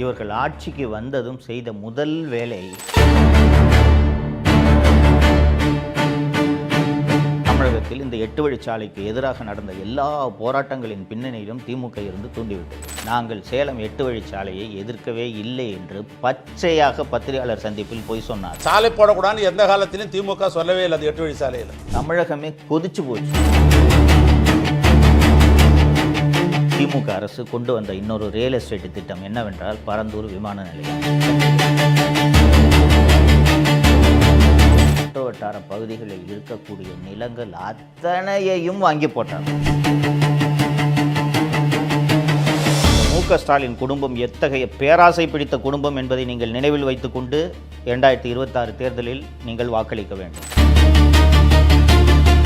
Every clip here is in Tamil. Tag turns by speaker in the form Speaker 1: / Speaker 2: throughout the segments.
Speaker 1: இவர்கள் ஆட்சிக்கு வந்ததும் செய்த முதல் வேலை தமிழகத்தில் இந்த 8 வழிச்சாலைக்கு எதிராக நடந்த எல்லா போராட்டங்களின் பின்னணியிலும் திமுக இருந்து தூண்டிவிட்டது. நாங்கள் சேலம் 8 வழிச்சாலையை எதிர்க்கவே இல்லை என்று பச்சையாக பத்திரிகையாளர் சந்திப்பில் போய் சொன்னார்.
Speaker 2: சாலை போடக்கூடாதுன்னு எந்த காலத்திலும் திமுக சொல்லவே இல்லை. அது 8 வழிச்சாலையில்
Speaker 1: தமிழகமே கொதிச்சு போச்சு. திமுக அரசு கொண்டு வந்த இன்னொரு ரியல் எஸ்டேட் திட்டம் என்னவென்றால் பரந்தூர் விமான நிலையம். சுற்றுவட்டார பகுதிகளில் இருக்கக்கூடிய நிலங்கள் அத்தனையையும் வாங்கி போட்டார். மு.க. ஸ்டாலின் குடும்பம் எத்தகைய பேராசை பிடித்த குடும்பம் என்பதை நீங்கள் நினைவில் வைத்துக்கொண்டு 2026 தேர்தலில் நீங்கள் வாக்களிக்க வேண்டும்.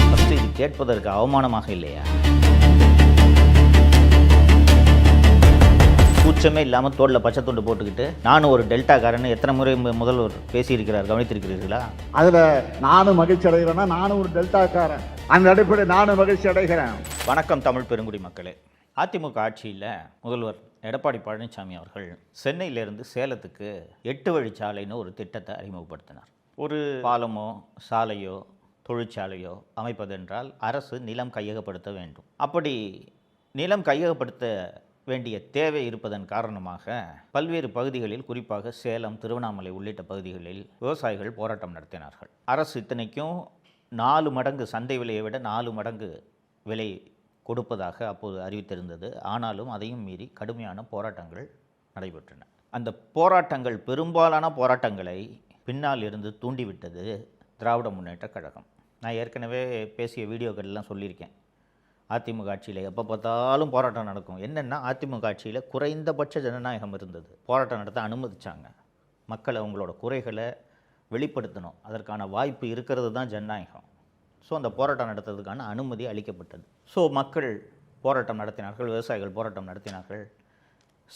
Speaker 1: ஃபஸ்ட்டு இது கேட்பதற்கு அவமானமாக இல்லையா? கூச்சமே இல்லாமல் தோளில் பச்சை துண்டு போட்டுக்கிட்டு நானும் ஒரு டெல்டாக்காரன்னு எத்தனை முறை முதல்வர் பேசியிருக்கிறார், கவனித்திருக்கிறீர்களா?
Speaker 3: அதில் நானும் மகிழ்ச்சி அடைகிறேன்னா நானும் ஒரு டெல்டாக்காரன், அந்த அடிப்படையில் நானும் மகிழ்ச்சி அடைகிறேன்.
Speaker 1: வணக்கம் தமிழ் பெருங்குடி மக்களே. அதிமுக ஆட்சியில் முதல்வர் எடப்பாடி பழனிசாமி அவர்கள் சென்னையிலேருந்து சேலத்துக்கு 8 வழிச்சாலைன்னு ஒரு திட்டத்தை அறிமுகப்படுத்தினார். ஒரு பாலமோ சாலையோ தொழிற்சாலையோ அமைப்பதென்றால் அரசு நிலம் கையகப்படுத்த வேண்டும். அப்படி நிலம் கையகப்படுத்த வேண்டிய தேவை இருப்பதன் காரணமாக பல்வேறு பகுதிகளில், குறிப்பாக சேலம், திருவண்ணாமலை உள்ளிட்ட பகுதிகளில் விவசாயிகள் போராட்டம் நடத்தினார்கள். அரசு இத்தனைக்கும் 4 மடங்கு சந்தை விலையை விட 4 மடங்கு விலை கொடுப்பதாக அப்போது அறிவித்திருந்தது. ஆனாலும் அதையும் மீறி கடுமையான போராட்டங்கள் நடைபெற்றன. அந்த போராட்டங்கள், பெரும்பாலான போராட்டங்களை பின்னால் இருந்து தூண்டிவிட்டது திராவிட முன்னேற்றக் கழகம். நான் ஏற்கனவே பேசிய வீடியோக்கள்லாம் சொல்லியிருக்கேன். அதிமுக ஆட்சியில் எப்போ பார்த்தாலும் போராட்டம் நடக்கும். என்னென்னா, அதிமுக ஆட்சியில் குறைந்தபட்ச ஜனநாயகம் இருந்தது. போராட்டம் நடத்த அனுமதிச்சாங்க. மக்களை அவங்களோட குறைகளை வெளிப்படுத்தணும், அதற்கான வாய்ப்பு இருக்கிறது தான் ஜனநாயகம். ஸோ அந்த போராட்டம் நடத்துறதுக்கான அனுமதி அளிக்கப்பட்டது. ஸோ மக்கள் போராட்டம் நடத்தினார்கள், விவசாயிகள் போராட்டம் நடத்தினார்கள்.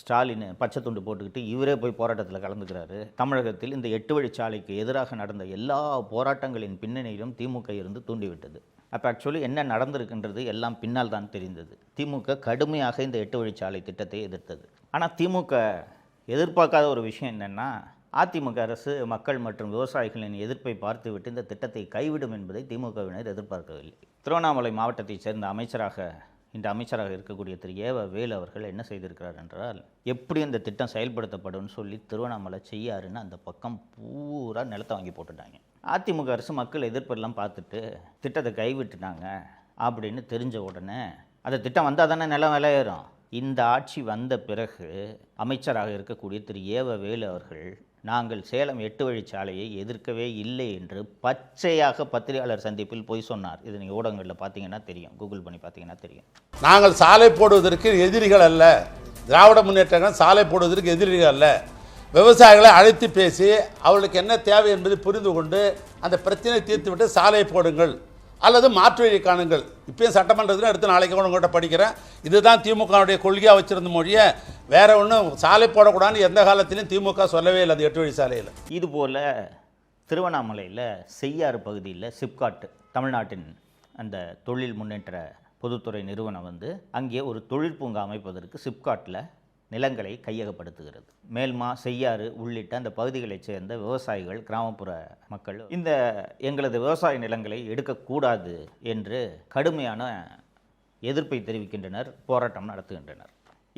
Speaker 1: ஸ்டாலின் பச்சை துண்டு போட்டுக்கிட்டு இவரே போய் போராட்டத்தில் கலந்துக்கிறாரு. தமிழகத்தில் இந்த 8 வழிச்சாலைக்கு எதிராக நடந்த எல்லா போராட்டங்களின் பின்னணியிலும் திமுக இருந்து தூண்டிவிட்டது. அப்போ ஆக்சுவலி என்ன நடந்திருக்குன்றது எல்லாம் பின்னால் தான் தெரிந்தது. திமுக கடுமையாக இந்த 8 வழிச்சாலை திட்டத்தை எதிர்த்தது. ஆனால் திமுக எதிர்பார்க்காத ஒரு விஷயம் என்னென்னா, அதிமுக அரசு மக்கள் மற்றும் விவசாயிகளின் எதிர்ப்பை பார்த்துவிட்டு இந்த திட்டத்தை கைவிடும் என்பதை திமுகவினர் எதிர்பார்க்கவில்லை. திருவண்ணாமலை மாவட்டத்தைச் சேர்ந்த இன்று அமைச்சராக இருக்கக்கூடிய திரு ஏவ வேலு அவர்கள் என்ன செய்திருக்கிறார் என்றால், எப்படி இந்த திட்டம் செயல்படுத்தப்படும் சொல்லி திருவண்ணாமலை செய்யாருன்னு அந்த பக்கம் பூரா நிலத்தை வாங்கி போட்டுட்டாங்க. அதிமுக அரசு மக்கள் எதிர்ப்பெல்லாம் பார்த்துட்டு திட்டத்தை கைவிட்டுட்டாங்க அப்படின்னு தெரிஞ்ச உடனே, அந்த திட்டம் வந்தால் தானே நிலம் விலையேறும். இந்த ஆட்சி வந்த பிறகு அமைச்சராக இருக்கக்கூடிய திரு ஏவ வேலு அவர்கள் நாங்கள் சேலம் 8 வழிச்சாலையை எதிர்க்கவே இல்லை என்று பச்சையாக பத்திரிகையாளர் சந்திப்பில் போய் சொன்னார். இது நீங்கள் ஊடகங்களில் பார்த்தீங்கன்னா தெரியும், கூகுள் பண்ணி பார்த்தீங்கன்னா தெரியும்.
Speaker 2: நாங்கள் சாலை போடுவதற்கு எதிரிகள் அல்ல, திராவிட முன்னேற்றங்கள் சாலை போடுவதற்கு எதிரிகள் அல்ல. விவசாயிகளை அழைத்து பேசி அவர்களுக்கு என்ன தேவை என்பதை புரிந்து கொண்டு அந்த பிரச்சனையை தீர்த்துவிட்டு சாலை போடுங்கள் அல்லது மாற்று வழி காணுங்கள். இப்போயும் சட்டமன்றத்தில் எடுத்து நாளைக்கு உங்கள்கிட்ட படிக்கிறேன். இதுதான் திமுகவுடைய கொள்கையாக வச்சிருந்த மொழியை, வேற ஒன்றும் சாலை போடக்கூடாதுன்னு எந்த காலத்திலும் திமுக சொல்லவே இல்லை. அது 8 வழிச்சாலையில்
Speaker 1: இதுபோல் திருவண்ணாமலையில் செய்யாறு பகுதியில் சிப்காட், தமிழ்நாட்டின் அந்த தொழில் முன்னேற்ற பொதுத்துறை நிறுவனம் அங்கே ஒரு தொழிற்பூங்கா அமைப்பதற்கு சிப்காட்டில் நிலங்களை கையகப்படுத்துகிறது. மேல்மா, செய்யாறு உள்ளிட்ட அந்த பகுதிகளைச் சேர்ந்த விவசாயிகள், கிராமப்புற மக்கள் இந்த எங்களது விவசாய நிலங்களை எடுக்கக்கூடாது என்று கடுமையான எதிர்ப்பை தெரிவிக்கின்றனர், போராட்டம் நடத்துகின்றனர்.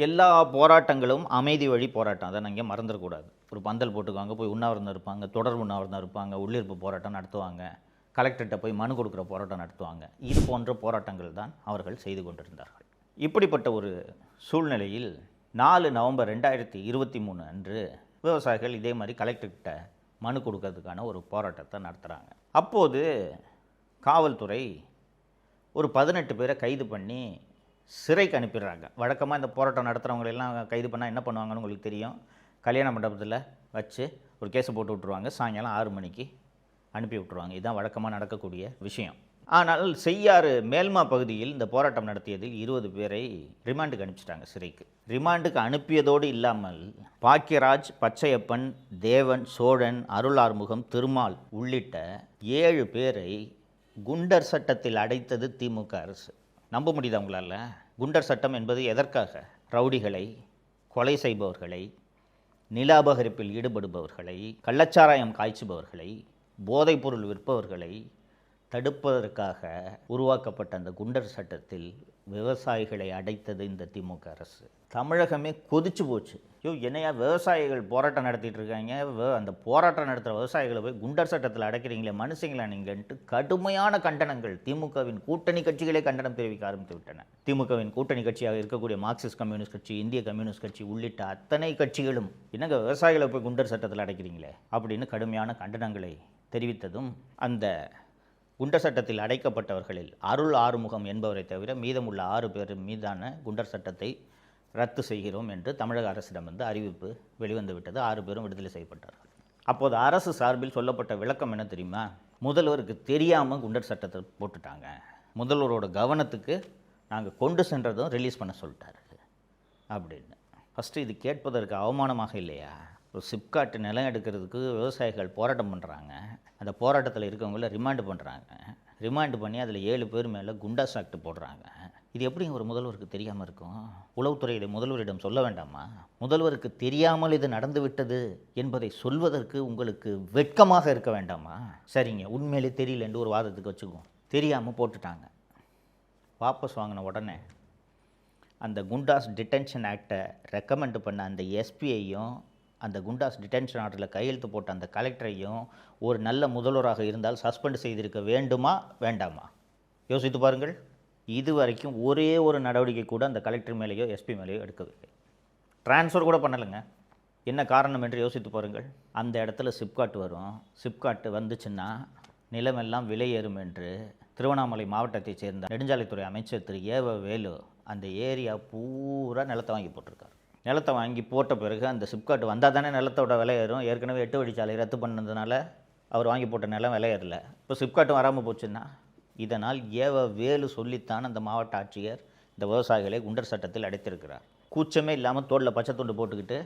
Speaker 1: எல்லா போராட்டங்களும் அமைதி வழி போராட்டம், அதை நீங்கள் மறந்துடக்கூடாது. ஒரு பந்தல் போட்டுக்குவாங்க, போய் உண்ணாவிரதம் இருப்பாங்க, தொடர் உண்ணாவிரதம் இருப்பாங்க, உள்ளிருப்பு போராட்டம் நடத்துவாங்க, கலெக்டர்கிட்ட போய் மனு கொடுக்குற போராட்டம் நடத்துவாங்க. இது போன்ற போராட்டங்கள் தான் அவர்கள் செய்து கொண்டிருந்தார்கள். இப்படிப்பட்ட ஒரு சூழ்நிலையில் 4 நவம்பர் 2023 அன்று விவசாயிகள் இதே மாதிரி கலெக்டர்கிட்ட மனு கொடுக்கறதுக்கான ஒரு போராட்டத்தை நடத்துகிறாங்க. அப்போது காவல்துறை ஒரு 18 பேரை கைது பண்ணி சிறைக்கு அனுப்பிடுறாங்க. வழக்கமாக இந்த போராட்டம் நடத்துகிறவங்களெல்லாம் கைது பண்ணால் என்ன பண்ணுவாங்கன்னு உங்களுக்கு தெரியும். கல்யாண மண்டபத்தில் வச்சு ஒரு கேஸை போட்டு விட்ருவாங்க, சாயங்காலம் 6 மணிக்கு அனுப்பி விட்ருவாங்க. இதுதான் வழக்கமாக நடக்கக்கூடிய விஷயம். ஆனால் செய்யாறு மேல்மா பகுதியில் இந்த போராட்டம் நடத்தியதில் 20 பேரை ரிமாண்டுக்கு அனுப்பிச்சிட்டாங்க, சிறைக்கு. ரிமாண்டுக்கு அனுப்பியதோடு இல்லாமல் பாக்கியராஜ், பச்சையப்பன், தேவன், சோழன், அருள் ஆறுமுகம், திருமால் உள்ளிட்ட 7 பேரை குண்டர் சட்டத்தில் அடைத்தது திமுக அரசு. நம்ப முடியுதா உங்களால்? குண்டர் சட்டம் என்பது எதற்காக? ரவுடிகளை, கொலை செய்பவர்களை, நில அபகரிப்பில் ஈடுபடுபவர்களை, கள்ளச்சாராயம் காய்ச்சுபவர்களை, போதைப்பொருள் விற்பவர்களை தடுப்பதற்காக உருவாக்கப்பட்ட அந்த குண்டர் சட்டத்தில் விவசாயிகளை அடைத்தது இந்த திமுக அரசு. தமிழகமே கொதிச்சு போச்சு. என்னையா விவசாயிகள் போராட்டம் நடத்திட்டு இருக்காங்க, அந்த போராட்டம் நடத்துகிற விவசாயிகளை போய் குண்டர் சட்டத்தில் அடைக்கிறீங்களே, மனுஷங்களா நீங்கள்ட்டு கடுமையான கண்டனங்கள் திமுகவின் கூட்டணி கட்சிகளே கண்டனம் தெரிவிக்க ஆரம்பித்து விட்டன. திமுகவின் கூட்டணி கட்சியாக இருக்கக்கூடிய மார்க்சிஸ்ட் கம்யூனிஸ்ட் கட்சி, இந்திய கம்யூனிஸ்ட் கட்சி உள்ளிட்ட அத்தனை கட்சிகளும் என்னங்க விவசாயிகளை போய் குண்டர் சட்டத்தில் அடைக்கிறீங்களே அப்படின்னு கடுமையான கண்டனங்களை தெரிவித்ததும் அந்த குண்டர் சட்டத்தில் அடைக்கப்பட்டவர்களில் அருள் ஆறுமுகம் என்பவரை தவிர மீதமுள்ள 6 பேர் மீதான குண்டர் சட்டத்தை ரத்து செய்கிறோம் என்று தமிழக அரசிடமிருந்து அறிவிப்பு வெளிவந்து விட்டது. 6 பேரும் விடுதலை செய்யப்பட்டார்கள். அப்போது அரசு சார்பில் சொல்லப்பட்ட விளக்கம் என்ன தெரியுமா? முதல்வருக்கு தெரியாமல் குண்டர் சட்டத்தை போட்டுட்டாங்க, முதல்வரோட கவனத்துக்கு நாங்கள் கொண்டு சென்றதும் ரிலீஸ் பண்ண சொல்லிட்டாரு அப்படின்னு. ஃபஸ்ட்டு இது கேட்பதற்கு அவமானமாக இல்லையா? ஒரு சிப்காட் நிலம் எடுக்கிறதுக்கு விவசாயிகள் போராட்டம் பண்ணுறாங்க, அந்த போராட்டத்தில் இருக்கவங்கள ரிமாண்டு பண்ணுறாங்க, ரிமாண்டு பண்ணி அதில் 7 பேர் மேலே குண்டாஸ் ஆக்ட் போடுறாங்க. இது எப்படி ஒரு முதல்வருக்கு தெரியாமல் இருக்கும்? உளவுத்துறை இதை முதல்வரிடம் சொல்ல வேண்டாமா? முதல்வருக்கு தெரியாமல் இது நடந்து விட்டது என்பதை சொல்வதற்கு உங்களுக்கு வெட்கமாக இருக்க வேண்டாமா? சரிங்க, உண்மையிலே தெரியல என்று ஒரு வாதத்துக்கு வச்சுக்குவோம். தெரியாமல் போட்டுட்டாங்க. வாபஸ் வாங்கின உடனே அந்த குண்டாஸ் டிடென்ஷன் ஆக்டை ரெக்கமெண்ட் பண்ண அந்த எஸ்பியையும் அந்த குண்டாஸ் டிடென்ஷன் ஆர்டரில் கையெழுத்து போட்ட அந்த கலெக்டரையும் ஒரு நல்ல முதல்வராக இருந்தால் சஸ்பெண்ட் செய்திருக்க வேண்டுமா வேண்டாமா? யோசித்து பாருங்கள். இதுவரைக்கும் ஒரே ஒரு நடவடிக்கை கூட அந்த கலெக்டர் மேலேயோ எஸ்பி மேலேயோ எடுக்கவில்லை. ட்ரான்ஸ்ஃபர் கூட பண்ணலைங்க. என்ன காரணம் என்று யோசித்து பாருங்கள். அந்த இடத்துல சிப்காட் வரும். சிப்காட் வந்துச்சுன்னா நிலமெல்லாம் விலை ஏறும் என்று திருவண்ணாமலை மாவட்டத்தைச் சேர்ந்த நெடுஞ்சாலைத்துறை அமைச்சர் திரு வேலு அந்த ஏரியா பூரா நிலத்தை வாங்கி போட்டிருக்காரு. நிலத்தை வாங்கி போட்ட பிறகு அந்த சிப்காட் வந்தால் தானே நிலத்தோட விலை ஏறும். ஏற்கனவே 8 வழிச்சாலை ரத்து பண்ணதுனால அவர் வாங்கி போட்ட நிலம் விலை ஏறல. இப்போ சிப்காட்டும் வராமல் போச்சுன்னா இதனால் வேலு சொல்லித்தான் அந்த மாவட்ட ஆட்சியர் இந்த விவசாயிகளை குண்டர் சட்டத்தில் அடைத்திருக்கிறார். கூச்சமே இல்லாமல் தோளில் பச்சை துண்டு போட்டுக்கிட்டு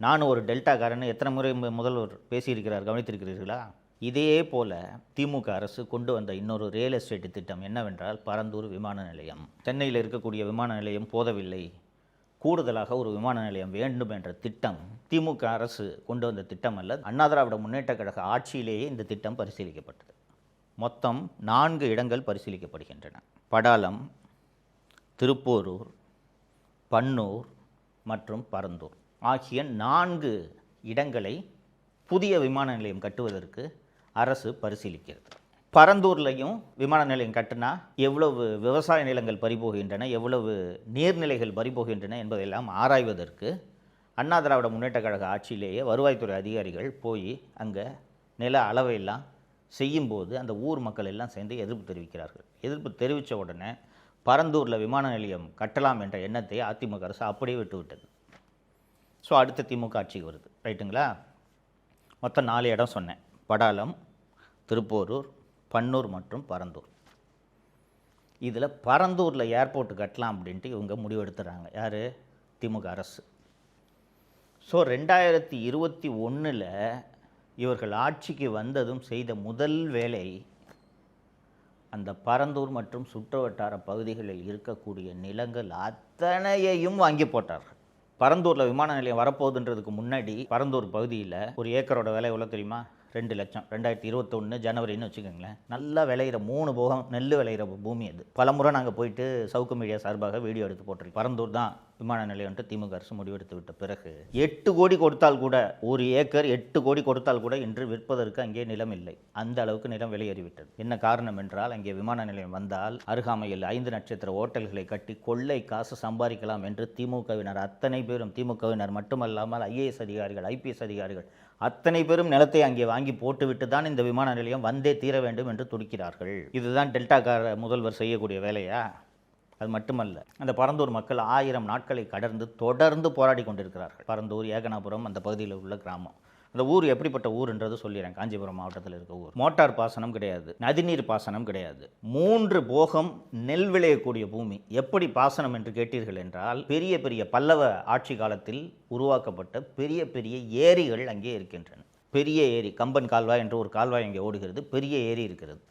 Speaker 1: நானும் ஒரு டெல்டாக்காரன்னு எத்தனை முறை முதல்வர் பேசியிருக்கிறார், கவனித்திருக்கிறீர்களா? இதே போல் திமுக அரசு கொண்டு வந்த இன்னொரு ரியல் எஸ்டேட் திட்டம் என்னவென்றால் பரந்தூர் விமான நிலையம். சென்னையில் இருக்கக்கூடிய விமான நிலையம் போதவில்லை, கூடுதலாக ஒரு விமான நிலையம் வேண்டும் என்ற திட்டம் திமுக அரசு கொண்டு வந்த திட்டம் அல்ல. அண்ணா திராவிட முன்னேற்றக் கழக ஆட்சியிலேயே இந்த திட்டம் பரிசீலிக்கப்பட்டது. மொத்தம் 4 இடங்கள் பரிசீலிக்கப்படுகின்றன. படாலம், திருப்போரூர், பன்னூர் மற்றும் பரந்தூர் ஆகிய 4 இடங்களை புதிய விமான நிலையம் கட்டுவதற்கு அரசு பரிசீலிக்கிறது. பரந்தூர்லையும் விமான நிலையம் கட்டினா எவ்வளவு விவசாய நிலங்கள் பறிபோகின்றன, எவ்வளவு நீர்நிலைகள் பறிபோகின்றன என்பதையெல்லாம் ஆராய்வதற்கு அண்ணா திராவிட முன்னேற்றக் கழக ஆட்சியிலேயே வருவாய்த்துறை அதிகாரிகள் போய் அங்கே நில அளவையெல்லாம் செய்யும்போது அந்த ஊர் மக்கள் எல்லாம் சேர்ந்து எதிர்ப்பு தெரிவிக்கிறார்கள். எதிர்ப்பு தெரிவித்த உடனே பரந்தூரில் விமான நிலையம் கட்டலாம் என்ற எண்ணத்தை அதிமுக அரசு அப்படியே விட்டுவிட்டது. ஸோ அடுத்த திமுக ஆட்சிக்கு வருது, ரைட்டுங்களா? மொத்தம் 4 இடம் சொன்னேன். படாலம், திருப்போரூர், பன்னூர் மற்றும் பரந்தூர். இதில் பரந்தூரில் ஏர்போர்ட் கட்டலாம் அப்படின்ட்டு இவங்க முடிவெடுத்துறாங்க. யார்? திமுக அரசு. ஸோ 2021 இவர்கள் ஆட்சிக்கு வந்ததும் செய்த முதல் வேலை அந்த பரந்தூர் மற்றும் சுற்றுவட்டார பகுதிகளில் இருக்கக்கூடிய நிலங்கள் அத்தனையையும் வாங்கி போட்டார்கள். பரந்தூரில் விமான நிலையம் வரப்போகுதுன்றதுக்கு முன்னாடி பரந்தூர் பகுதியில் ஒரு ஏக்கரோட விலை எவ்வளோ தெரியுமா? 2 லட்சம். 2021 ஜனவரின்னு வச்சுக்கோங்களேன். நல்லா விளையிற 3 போகம் நெல் விளையிற பூமி அது. பலமுறை நாங்கள் போயிட்டு சவுக்கு மீடியா சார்பாக வீடியோ எடுத்து போட்டிருக்கோம். பரந்தூர் தான் விமான நிலையம்ட்டு திமுக அரசு முடிவெடுத்து விட்ட பிறகு 8 கோடி கொடுத்தால் கூட, ஒரு ஏக்கர் 8 கோடி கொடுத்தால் கூட இன்று விற்பதற்கு அங்கே நிலம் இல்லை. அந்த அளவுக்கு நிலம் வெளியேறிவிட்டது. என்ன காரணம் என்றால் அங்கே விமான நிலையம் வந்தால் அருகாமையில் 5 நட்சத்திர ஓட்டல்களை கட்டி கொள்ளை காசு சம்பாதிக்கலாம் என்று திமுகவினர் அத்தனை பேரும், திமுகவினர் மட்டுமல்லாமல் ஐஏஎஸ் அதிகாரிகள், ஐபிஎஸ் அதிகாரிகள் அத்தனை பேரும் நிலத்தை அங்கே வாங்கி போட்டுவிட்டு தான் இந்த விமான நிலையம் வந்தே தீர வேண்டும் என்று துடிக்கிறார்கள். இதுதான் டெல்டாக்கார முதல்வர் செய்யக்கூடிய வேலையா? அது மட்டுமல்ல, அந்த பரந்தூர் மக்கள் 1000 நாட்களை கடந்து தொடர்ந்து போராடி கொண்டிருக்கிறார்கள். பரந்தூர், ஏகனாபுரம் அந்த பகுதியில் உள்ள கிராமம். அந்த ஊர் எப்படிப்பட்ட ஊர்ன்றது சொல்லிடுறேன். காஞ்சிபுரம் மாவட்டத்தில் இருக்க ஊர். மோட்டார் பாசனம் கிடையாது, நதிநீர் பாசனம் கிடையாது, 3 போகம் நெல் விளையக்கூடிய பூமி. எப்படி பாசனம் என்று கேட்டீர்கள் என்றால், பெரிய பெரிய பல்லவ ஆட்சி காலத்தில் உருவாக்கப்பட்ட பெரிய பெரிய ஏரிகள் அங்கே இருக்கின்றன. பெரிய ஏரி, கம்பன் கால்வாய் என்று ஒரு கால்வாய் அங்கே ஓடுகிறது. பெரிய ஏரி இருக்கிறது.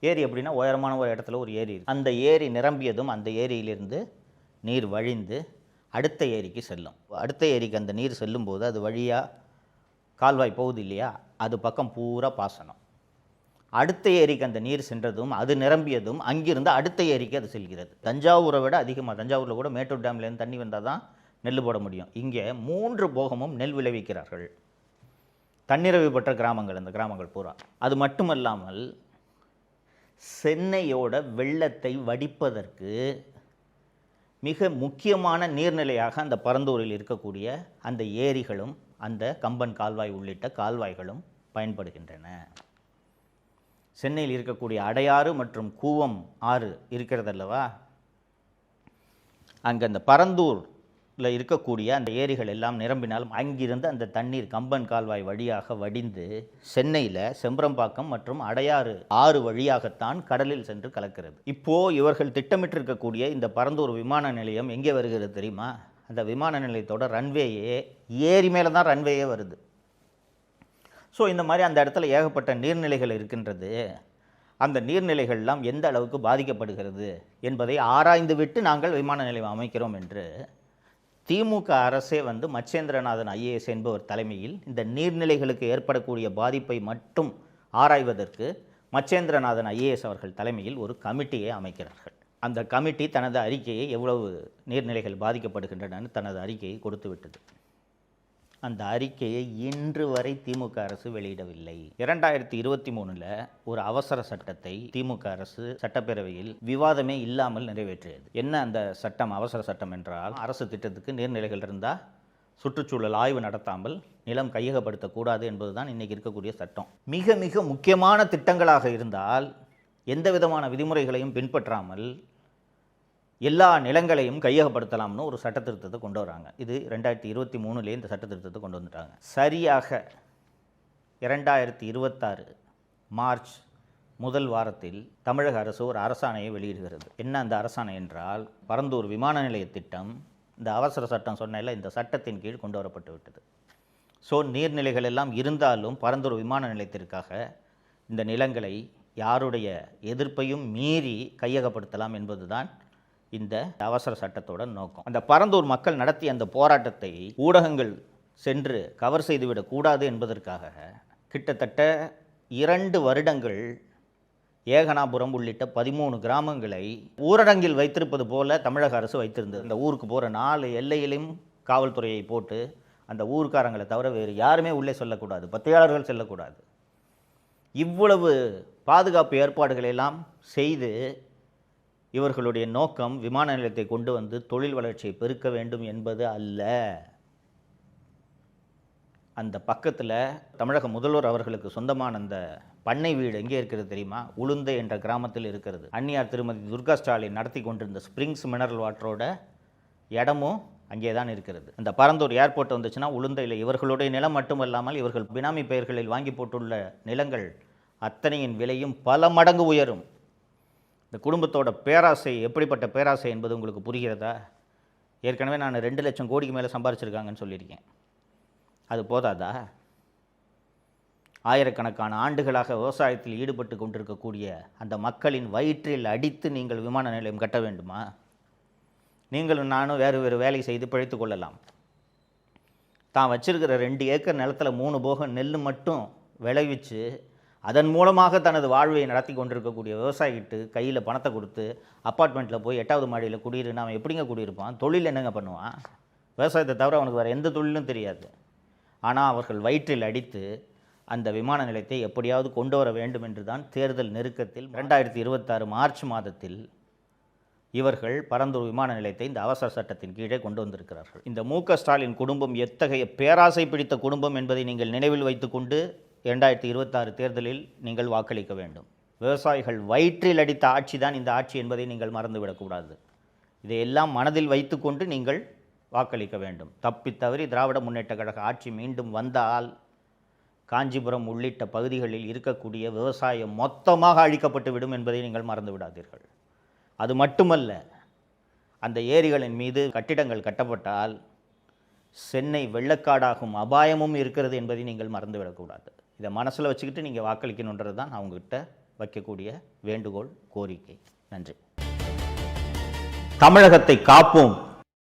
Speaker 1: ஏரி அப்படின்னா உயரமான ஒரு இடத்துல ஒரு ஏரி. அந்த ஏரி நிரம்பியதும் அந்த ஏரியிலிருந்து நீர் வழிந்து அடுத்த ஏரிக்கு செல்லும். அடுத்த ஏரிக்கு அந்த நீர் செல்லும்போது அது வழியாக கால்வாய் போகுது இல்லையா, அது பக்கம் பூரா பாசனம். அடுத்த ஏரிக்கு அந்த நீர் சென்றதும் அது நிரம்பியதும் அங்கிருந்து அடுத்த ஏரிக்கு அது செல்கிறது. தஞ்சாவூரை விட அதிகமாக, தஞ்சாவூரில் கூட மேட்டூர் டேம்லேருந்து தண்ணி வந்தால் தான் நெல் போட முடியும். இங்கே 3 போகமும் நெல் விளைவிக்கிறார்கள். தன்னிறைவு பெற்ற கிராமங்கள் அந்த கிராமங்கள் பூரா. அது மட்டுமல்லாமல் சென்னையோட வெள்ளத்தை வடிப்பதற்கு மிக முக்கியமான நீர்நிலையாக அந்த பரந்தூரில் இருக்கக்கூடிய அந்த ஏரிகளும் அந்த கம்பன் கால்வாய் உள்ளிட்ட கால்வாய்களும் பயன்படுகின்றன. சென்னையில் இருக்கக்கூடிய அடையாறு மற்றும் கூவம் ஆறு இருக்கிறதல்லவா, அங்கே அந்த பரந்தூரில் இருக்கக்கூடிய அந்த ஏரிகள் எல்லாம் நிரம்பினால் அங்கிருந்து அந்த தண்ணீர் கம்பன் கால்வாய் வழியாக வடிந்து சென்னையில் செம்பரம்பாக்கம் மற்றும் அடையாறு ஆறு வழியாகத்தான் கடலில் சென்று கலக்கிறது. இப்போது இவர்கள் திட்டமிட்டிருக்கக்கூடிய இந்த பரந்தூர் விமான நிலையம் எங்கே வருகிறது தெரியுமா? அந்த விமான நிலையத்தோட ரன்வேயே ஏரி மேலே தான் ரன்வேயே வருது. ஸோ இந்த மாதிரி அந்த இடத்துல ஏகப்பட்ட நீர்நிலைகள் இருக்கின்றது. அந்த நீர்நிலைகள்லாம் எந்த அளவுக்கு பாதிக்கப்படுகிறது என்பதை ஆராய்ந்து விட்டு நாங்கள் விமான நிலையம் அமைக்கிறோம் என்று திமுக அரசே மச்சேந்திரநாதன் ஐஏஎஸ் என்பவர் தலைமையில் இந்த நீர்நிலைகளுக்கு ஏற்படக்கூடிய பாதிப்பை மட்டும் ஆராய்வதற்கு மச்சேந்திரநாதன் ஐஏஎஸ் அவர்கள் தலைமையில் ஒரு கமிட்டியை அமைக்கிறார்கள். அந்த கமிட்டி தனது அறிக்கையை எவ்வளவு நீர்நிலைகள் பாதிக்கப்படுகின்றன தனது அறிக்கையை கொடுத்து விட்டது. அந்த அறிக்கையை இன்று வரை திமுக அரசு வெளியிடவில்லை. 2023 ஒரு அவசர சட்டத்தை திமுக அரசு சட்டப்பேரவையில் விவாதமே இல்லாமல் நிறைவேற்றியது. என்ன அந்த சட்டம்? அவசர சட்டம் என்றால், அரசு திட்டத்துக்கு நீர்நிலைகள் இருந்தால் சுற்றுச்சூழல் ஆய்வு நடத்தாமல் நிலம் கையகப்படுத்தக்கூடாது என்பதுதான் இன்றைக்கி இருக்கக்கூடிய சட்டம். மிக மிக முக்கியமான திட்டங்களாக இருந்தால் எந்த விதமான விதிமுறைகளையும் பின்பற்றாமல் எல்லா நிலங்களையும் கையகப்படுத்தலாம்னு ஒரு சட்ட திருத்தத்தை கொண்டு வராங்க. இது 2023 இந்த சட்ட திருத்தத்தை கொண்டு வந்துட்டாங்க. சரியாக 2026 மார்ச் முதல் வாரத்தில் தமிழக அரசு ஒரு அரசாணையை வெளியிடுகிறது. என்ன அந்த அரசாணை என்றால், பரந்தூர் விமான நிலைய திட்டம் இந்த அவசர சட்டம் சொன்னேன்ல, இந்த சட்டத்தின் கீழ் கொண்டு வரப்பட்டு விட்டது. ஸோ நீர்நிலைகள் எல்லாம் இருந்தாலும் பரந்தூர் விமான நிலையத்திற்காக இந்த நிலங்களை யாருடைய எதிர்ப்பையும் மீறி கையகப்படுத்தலாம் என்பதுதான் இந்த அவசர சட்டத்தோட நோக்கம். அந்த பரந்தூர் மக்கள் நடத்திய அந்த போராட்டத்தை ஊடகங்கள் சென்று கவர் செய்துவிடக்கூடாது என்பதற்காக கிட்டத்தட்ட 2 வருடங்கள் ஏகனாபுரம் உள்ளிட்ட 13 கிராமங்களை ஊரடங்கில் வைத்திருப்பது போல தமிழக அரசு வைத்திருந்தது. அந்த ஊருக்கு போகிற 4 எல்லையிலும் காவல்துறையை போட்டு அந்த ஊர்க்காரங்களை தவிர வேறு யாருமே உள்ளே செல்லக்கூடாது, பத்திரிகையாளர்கள் செல்லக்கூடாது. இவ்வளவு பாதுகாப்பு ஏற்பாடுகளை எல்லாம் செய்து இவர்களுடைய நோக்கம் விமான நிலையத்தை கொண்டு வந்து தொழில் வளர்ச்சியை பெருக்க வேண்டும் என்பது அல்ல. அந்த பக்கத்தில் தமிழக முதல்வர் அவர்களுக்கு சொந்தமான அந்த பண்ணை வீடு எங்கே இருக்கிறது தெரியுமா? உளுந்தை என்ற கிராமத்தில் இருக்கிறது. அன்னியார் திருமதி துர்கா ஸ்டாலின் நடத்தி கொண்டிருந்த ஸ்ப்ரிங்ஸ் மினரல் வாட்டரோட இடமும் அங்கே தான் இருக்கிறது. அந்த பரந்தூர் ஏர்போர்ட் வந்துச்சுன்னா உளுந்தையில் இவர்களுடைய நிலம் மட்டுமல்லாமல் இவர்கள் பினாமி பெயர்களில் வாங்கி போட்டுள்ள நிலங்கள் அத்தனையின் விலையும் பல மடங்கு உயரும். இந்த குடும்பத்தோட பேராசை எப்படிப்பட்ட பேராசை என்பது உங்களுக்கு புரிகிறதா? ஏற்கனவே நான் 2 லட்சம் கோடிக்கு மேலே சம்பாரிச்சிருக்காங்கன்னு சொல்லியிருக்கேன். அது போதாதா? ஆயிரக்கணக்கான ஆண்டுகளாக விவசாயத்தில் ஈடுபட்டு கொண்டிருக்கக்கூடிய அந்த மக்களின் வயிற்றில் அடித்து நீங்கள் விமான நிலையம் கட்ட வேண்டுமா? நீங்களும் நானும் வேறு வேலை செய்து பிழைத்து கொள்ளலாம். தான் வச்சிருக்கிற 2 ஏக்கர் நிலத்தில் 3 போகம் நெல் மட்டும் விளைவிச்சு அதன் மூலமாக தனது வாழ்வை நடத்தி கொண்டிருக்கக்கூடிய விவசாயிகிட்டு கையில் பணத்தை கொடுத்து அப்பார்ட்மெண்ட்டில் போய் 8வது மாடியில் குடியிருன்னு அவன் எப்படிங்க குடியிருப்பான்? தொழில் என்னங்க பண்ணுவான்? விவசாயத்தை தவிர அவனுக்கு வேறு எந்த தொழிலும் தெரியாது. ஆனால் அவர்கள் வயிற்றில் அடித்து அந்த விமான நிலையத்தை எப்படியாவது கொண்டு வர வேண்டும் என்று தான் தேர்தல் நெருக்கத்தில் 2026 மார்ச் மாதத்தில் இவர்கள் பரந்தூர் விமான நிலையத்தை இந்த அவசர சட்டத்தின் கீழே கொண்டு வந்திருக்கிறார்கள். இந்த மு.க. ஸ்டாலின் குடும்பம் எத்தகைய பேராசை பிடித்த குடும்பம் என்பதை நீங்கள் நினைவில் வைத்துக்கொண்டு 2026 தேர்தலில் நீங்கள் வாக்களிக்க வேண்டும். விவசாயிகள் வயிற்றில் அடித்த ஆட்சி தான் இந்த ஆட்சி என்பதை நீங்கள் மறந்துவிடக்கூடாது. இதையெல்லாம் மனதில் வைத்துக்கொண்டு நீங்கள் வாக்களிக்க வேண்டும். தப்பித்தவறி திராவிட முன்னேற்ற கழக ஆட்சி மீண்டும் வந்தால் காஞ்சிபுரம் உள்ளிட்ட பகுதிகளில் இருக்கக்கூடிய விவசாயம் மொத்தமாக அழிக்கப்பட்டு விடும் என்பதை நீங்கள் மறந்து விடாதீர்கள். அது மட்டுமல்ல, அந்த ஏரிகளின் மீது கட்டிடங்கள் கட்டப்பட்டால் சென்னை வெள்ளக்காடாகும் அபாயமும் இருக்கிறது என்பதை நீங்கள் மறந்துவிடக்கூடாது. இதை மனசில் வச்சுக்கிட்டு நீங்கள் வாக்களிக்கணுன்றது தான் அவங்ககிட்ட வைக்கக்கூடிய வேண்டுகோள், கோரிக்கை. நன்றி. தமிழகத்தை காப்போம்.